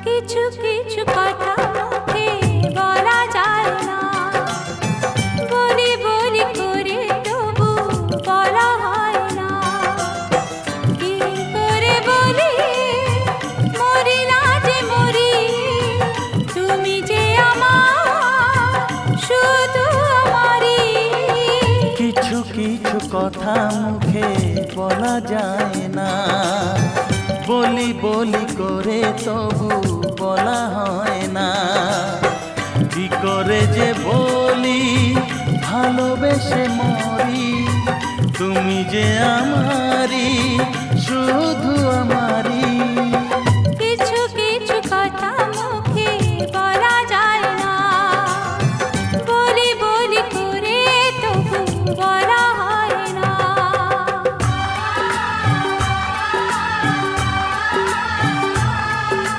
কিছু কিছু কথা মুখে বলা যায় না, বলি বলি করে তবু বলা হয় না। কি করে বলি মরি না যে মরি, তুমি যে আমার শুধু আমারই। কিছু কিছু কথা মুখে বলা যায় না, বলি বলি করে তবু বলা হয় না। কি করে যে বলি ভালোবেসে মরি, তুমি যে আমারই শুধু আমারই।